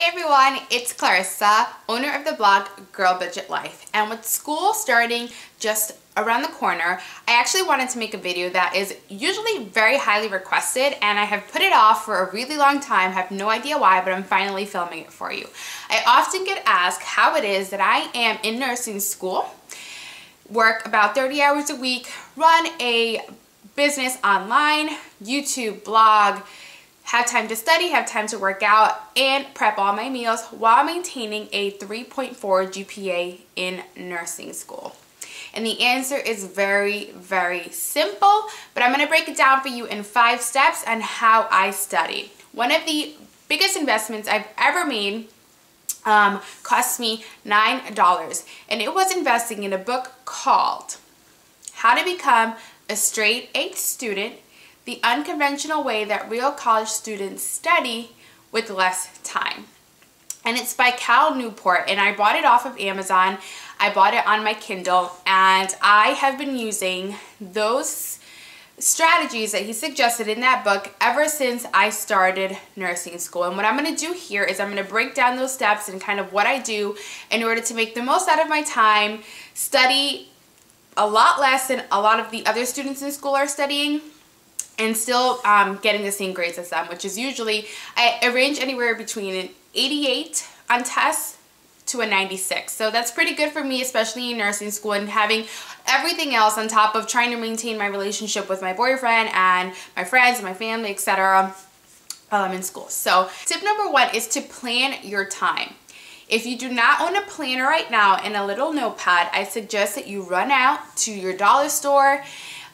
Hey everyone, it's Clarissa, owner of the blog GirlBudgetLife, and with school starting just around the corner, I actually wanted to make a video that is usually very highly requested, and I have put it off for a really long time. I have no idea why, but I'm finally filming it for you. I often get asked how it is that I am in nursing school, work about 30 hours a week, run a business online, YouTube, blog, have time to study, have time to work out, and prep all my meals while maintaining a 3.4 GPA in nursing school. And the answer is very, very simple, but I'm going to break it down for you in 5 steps on how I study. One of the biggest investments I've ever made cost me $9, and it was investing in a book called How to Become a Straight A Student: The Unconventional Way That Real College Students Study with Less Time. And it's by Cal Newport, and I bought it off of Amazon. I bought it on my Kindle, and I have been using those strategies that he suggested in that book ever since I started nursing school. And what I'm going to do here is I'm going to break down those steps and kind of what I do in order to make the most out of my time, study a lot less than a lot of the other students in school are studying, and still getting the same grades as them, which is usually, I range anywhere between an 88 on tests to a 96. So that's pretty good for me, especially in nursing school, and having everything else on top of trying to maintain my relationship with my boyfriend and my friends and my family, etc. while I'm in school. So tip number 1 is to plan your time. If you do not own a planner right now and a little notepad, I suggest that you run out to your dollar store,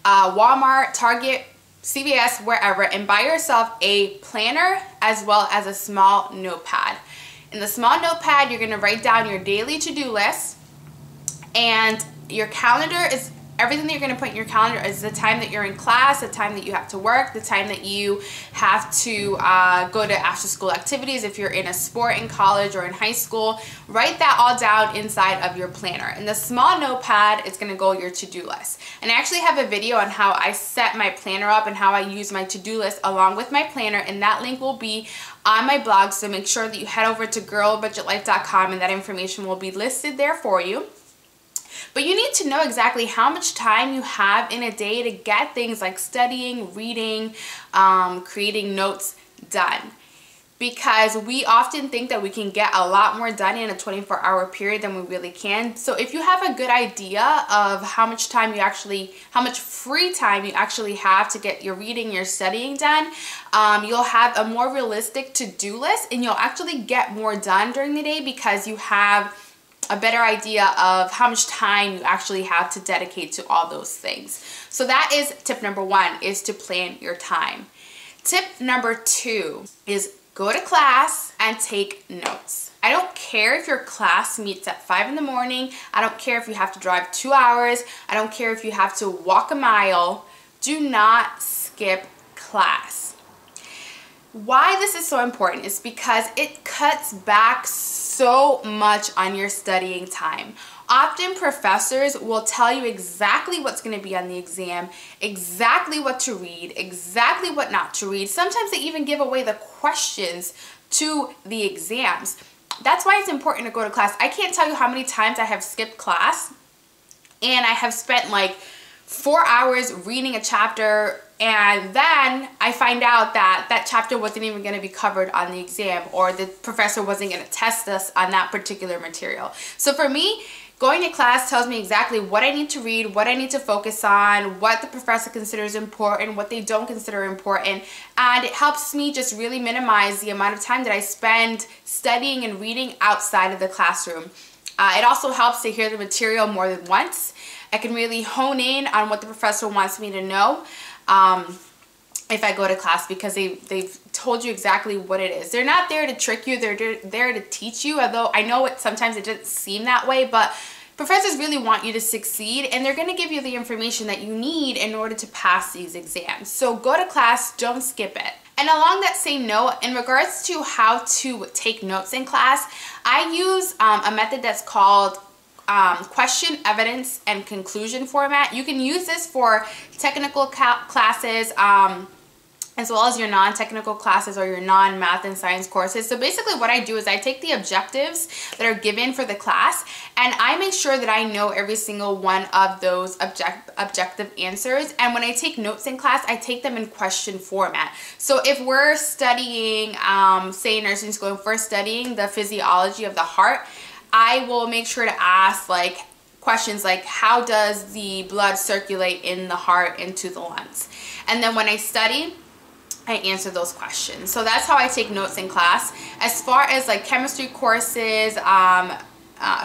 Walmart, Target, CVS, wherever, and buy yourself a planner as well as a small notepad. In the small notepad, you're going to write down your daily to-do list, and your calendar is everything that you're going to put in your calendar is the time that you're in class, the time that you have to work, the time that you have to go to after school activities if you're in a sport in college or in high school. Write that all down inside of your planner. In the small notepad, it's going to go your to-do list. And I actually have a video on how I set my planner up and how I use my to-do list along with my planner, and that link will be on my blog, so make sure that you head over to GirlBudgetLife.com, and that information will be listed there for you. But you need to know exactly how much time you have in a day to get things like studying, reading, creating notes done. Because we often think that we can get a lot more done in a 24-hour period than we really can. So if you have a good idea of how much free time you actually have to get your reading, your studying done, you'll have a more realistic to-do list, and you'll actually get more done during the day because you have a better idea of how much time you actually have to dedicate to all those things. So that is tip number 1, is to plan your time. Tip number 2 is go to class and take notes. I don't care if your class meets at 5 in the morning. I don't care if you have to drive 2 hours. I don't care if you have to walk a mile. Do not skip class. Why this is so important is because it cuts back so much on your studying time. Often professors will tell you exactly what's going to be on the exam, exactly what to read, exactly what not to read. Sometimes they even give away the questions to the exams. That's why it's important to go to class. I can't tell you how many times I have skipped class and I have spent like 4 hours reading a chapter, and then I find out that that chapter wasn't even going to be covered on the exam, or the professor wasn't going to test us on that particular material. So for me, going to class tells me exactly what I need to read, what I need to focus on, what the professor considers important, what they don't consider important, and it helps me just really minimize the amount of time that I spend studying and reading outside of the classroom. It also helps to hear the material more than once. I can really hone in on what the professor wants me to know if I go to class, because they've told you exactly what it is. They're not there to trick you, they're there to teach you, although I know sometimes it doesn't seem that way, but professors really want you to succeed, and they're going to give you the information that you need in order to pass these exams. So go to class, don't skip it. And along that same note, in regards to how to take notes in class, I use a method that's called question, evidence, and conclusion format. You can use this for technical classes, as well as your non-technical classes or your non-math and science courses. So basically what I do is I take the objectives that are given for the class and I make sure that I know every single one of those objective answers. And when I take notes in class, I take them in question format. So if we're studying, say in nursing school, if we're studying the physiology of the heart, I will make sure to ask like questions like, how does the blood circulate in the heart into the lungs? And then when I study, I answer those questions. So that's how I take notes in class. As far as like chemistry courses,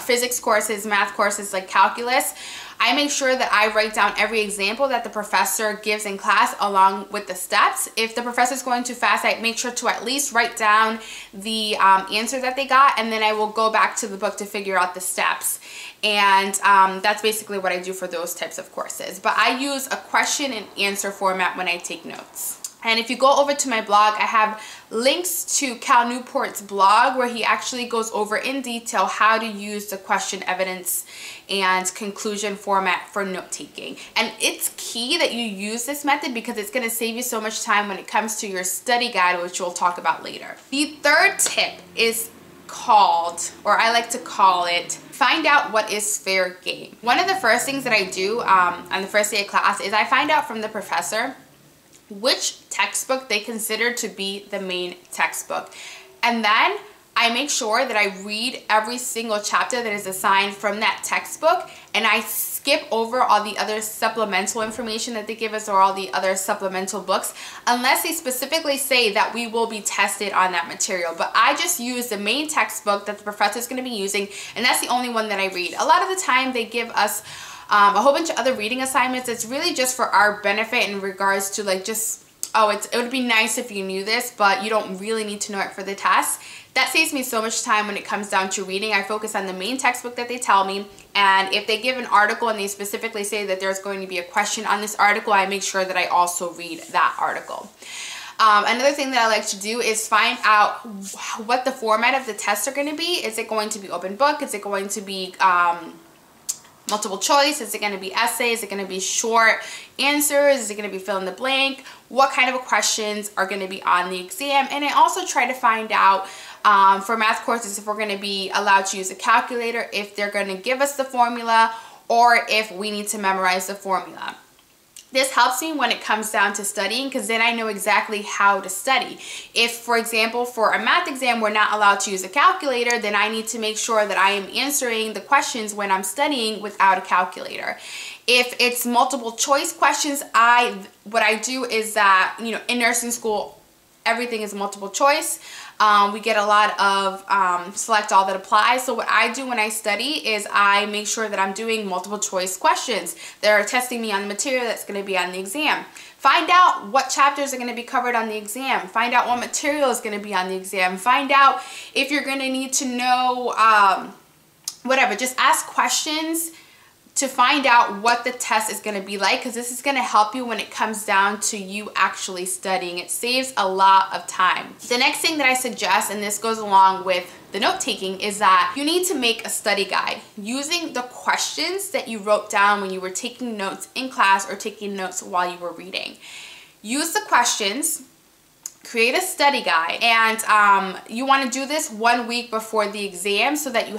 physics courses, math courses like calculus, I make sure that I write down every example that the professor gives in class along with the steps. If the professor is going too fast, I make sure to at least write down the answer that they got, and then I will go back to the book to figure out the steps. And that's basically what I do for those types of courses. But I use a question and answer format when I take notes. And if you go over to my blog, I have links to Cal Newport's blog where he actually goes over in detail how to use the question, evidence, and conclusion format for note taking. And it's key that you use this method because it's going to save you so much time when it comes to your study guide, which we'll talk about later. The third tip is called, or I like to call it, find out what is fair game. One of the first things that I do on the first day of class is I find out from the professor which textbook they consider to be the main textbook. And then I make sure that I read every single chapter that is assigned from that textbook, and I skip over all the other supplemental information that they give us or all the other supplemental books unless they specifically say that we will be tested on that material. But I just use the main textbook that the professor is going to be using, and that's the only one that I read. A lot of the time they give us a whole bunch of other reading assignments. It's really just for our benefit in regards to like just, oh, it would be nice if you knew this, but you don't really need to know it for the test. That saves me so much time when it comes down to reading. I focus on the main textbook that they tell me, and if they give an article and they specifically say that there's going to be a question on this article, I make sure that I also read that article. Another thing that I like to do is find out what the format of the tests are going to be. Is it going to be open book? Is it going to be multiple choice? Is it going to be essays? Is it going to be short answers? Is it going to be fill in the blank? What kind of questions are going to be on the exam? And I also try to find out for math courses if we're going to be allowed to use a calculator, if they're going to give us the formula, or if we need to memorize the formula. This helps me when it comes down to studying because then I know exactly how to study. If, for example, for a math exam, we're not allowed to use a calculator, then I need to make sure that I am answering the questions when I'm studying without a calculator. If it's multiple choice questions, what I do is that, you know, in nursing school, everything is multiple choice. We get a lot of select all that applies. So what I do when I study is I make sure that I'm doing multiple choice questions that are testing me on the material that's going to be on the exam. Find out what chapters are going to be covered on the exam. Find out what material is going to be on the exam. Find out if you're going to need to know whatever. Just ask questions to find out what the test is going to be like, because this is going to help you when it comes down to you actually studying. It saves a lot of time. The next thing that I suggest, and this goes along with the note taking, is that you need to make a study guide using the questions that you wrote down when you were taking notes in class or taking notes while you were reading. Use the questions, create a study guide, and you want to do this 1 week before the exam so that you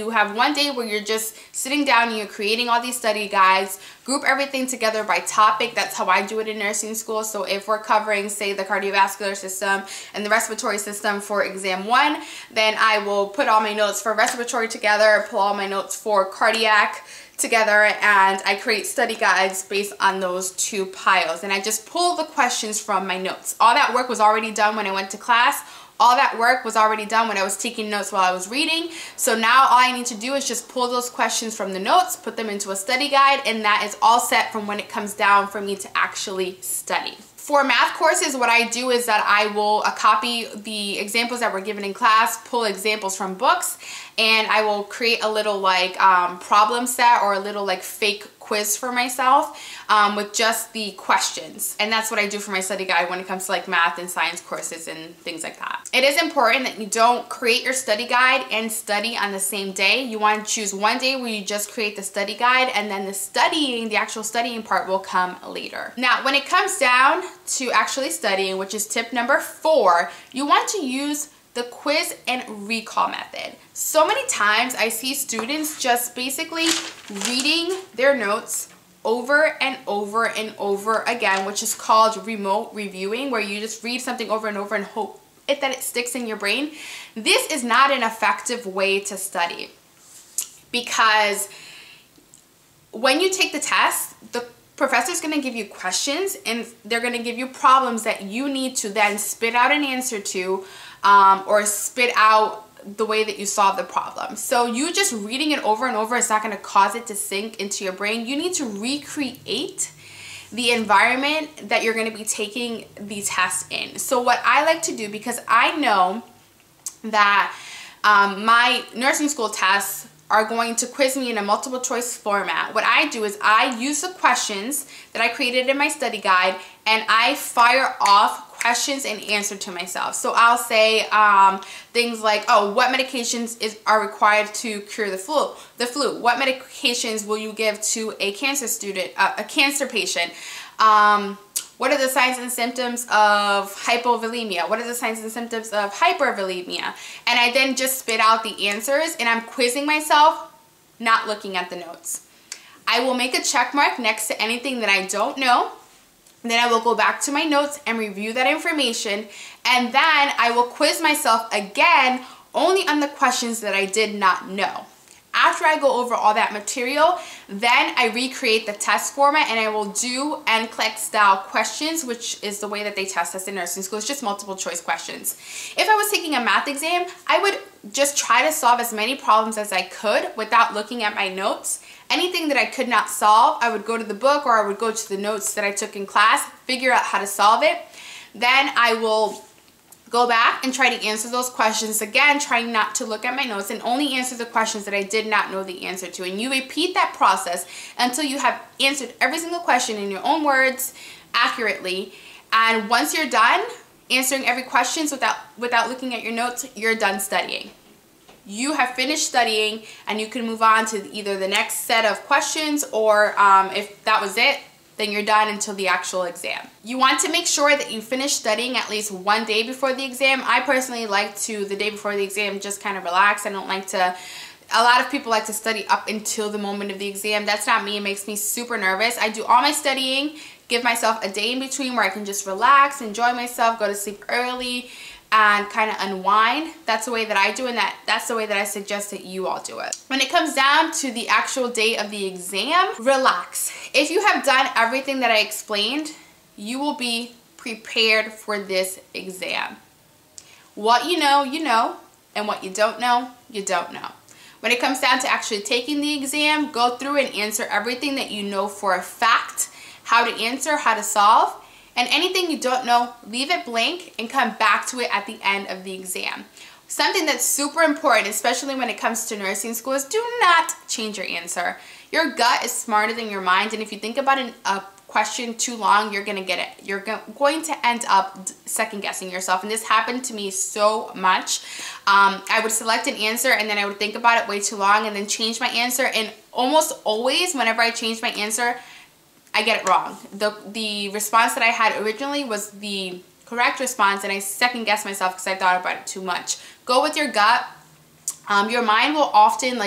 have 1 day where you're just sitting down and you're creating all these study guides. Group everything together by topic. That's how I do it in nursing school. So if we're covering, say, the cardiovascular system and the respiratory system for exam 1, then I will put all my notes for respiratory together, pull all my notes for cardiac together, and I create study guides based on those two piles, and I just pull the questions from my notes. All that work was already done when I went to class. All that work was already done when I was taking notes while I was reading. So now all I need to do is just pull those questions from the notes, put them into a study guide, and that is all set from when it comes down for me to actually study. For math courses, what I do is that I will copy the examples that were given in class, pull examples from books, and I will create a little like problem set or a little like fake quiz for myself with just the questions. And that's what I do for my study guide when it comes to like math and science courses and things like that. It is important that you don't create your study guide and study on the same day. You want to choose one day where you just create the study guide, and then the actual studying part will come later. Now, when it comes down to actually studying, which is tip number 4, you want to use the quiz and recall method. So many times I see students just basically reading their notes over and over and over again, which is called remote reviewing, where you just read something over and over and hope that it sticks in your brain. This is not an effective way to study, because when you take the test, the professor's going to give you questions and they're going to give you problems that you need to then spit out an answer to, or spit out the way that you solve the problem. So you just reading it over and over is not going to cause it to sink into your brain. You need to recreate the environment that you're going to be taking the test in. So what I like to do, because I know that my nursing school tests are going to quiz me in a multiple choice format, what I do is I use the questions that I created in my study guide and I fire off questions and answer to myself. So I'll say things like, oh, what medications are required to cure the flu? What medications will you give to a cancer student, a cancer patient? What are the signs and symptoms of hypovolemia? What are the signs and symptoms of hypervolemia? And I then just spit out the answers and I'm quizzing myself, not looking at the notes. I will make a check mark next to anything that I don't know. Then I will go back to my notes and review that information. And then I will quiz myself again only on the questions that I did not know. After I go over all that material, then I recreate the test format and I will do NCLEX style questions, which is the way that they test us in nursing school. It's just multiple choice questions. If I was taking a math exam, I would just try to solve as many problems as I could without looking at my notes. Anything that I could not solve, I would go to the book or I would go to the notes that I took in class, figure out how to solve it. Then I will go back and try to answer those questions again, trying not to look at my notes and only answer the questions that I did not know the answer to. And you repeat that process until you have answered every single question in your own words accurately. And once you're done answering every question without looking at your notes, you're done studying. You have finished studying and you can move on to either the next set of questions or if that was it, then you're done until the actual exam. You want to make sure that you finish studying at least one day before the exam. I personally like to, the day before the exam, just kind of relax. I don't like to, a lot of people like to study up until the moment of the exam. That's not me. It makes me super nervous. I do all my studying, give myself a day in between where I can just relax, enjoy myself, go to sleep early, and kind of unwind. That's the way that I do, and that's the way that I suggest that you all do it. When it comes down to the actual day of the exam, relax. If you have done everything that I explained, you will be prepared for this exam. What you know, and what you don't know, you don't know. When it comes down to actually taking the exam, go through and answer everything that you know for a fact, how to answer, how to solve. And anything you don't know, leave it blank and come back to it at the end of the exam. Something that's super important, especially when it comes to nursing school, is do not change your answer. Your gut is smarter than your mind, and if you think about a question too long, you're going to end up second guessing yourself. And this happened to me so much. I would select an answer and then I would think about it way too long and then change my answer. And almost always, whenever I change my answer, I get it wrong. The response that I had originally was the correct response, and I second guessed myself because I thought about it too much. Go with your gut. Your mind will often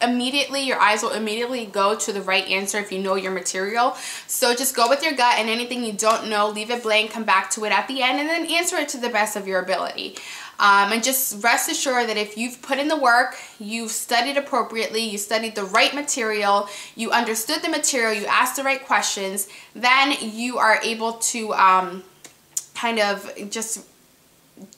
your eyes will immediately go to the right answer if you know your material. So just go with your gut, and anything you don't know, leave it blank, come back to it at the end, and then answer it to the best of your ability. And just rest assured that if you've put in the work, you've studied appropriately, you studied the right material, you understood the material, you asked the right questions, then you are able to kind of just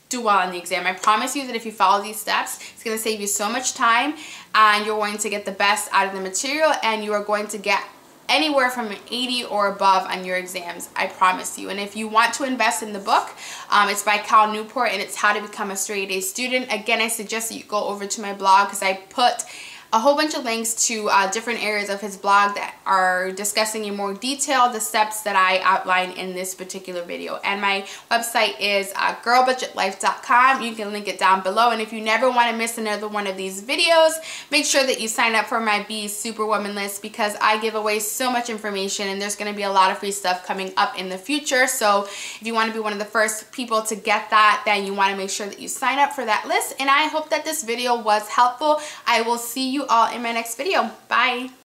do well on the exam. I promise you that if you follow these steps, it's going to save you so much time, and you're going to get the best out of the material, and you are going to get anywhere from an 80 or above on your exams, I promise you. And if you want to invest in the book, it's by Cal Newport, and it's How to Become a Straight A Student. Again, I suggest that you go over to my blog because I put a whole bunch of links to different areas of his blog that are discussing in more detail the steps that I outlined in this particular video. And my website is GirlBudgetLife.com. You can link it down below. And if you never want to miss another one of these videos, make sure that you sign up for my Be Superwoman list, because I give away so much information and there's going to be a lot of free stuff coming up in the future. So if you want to be one of the first people to get that, then you want to make sure that you sign up for that list. And I hope that this video was helpful. I will see you all in my next video. Bye.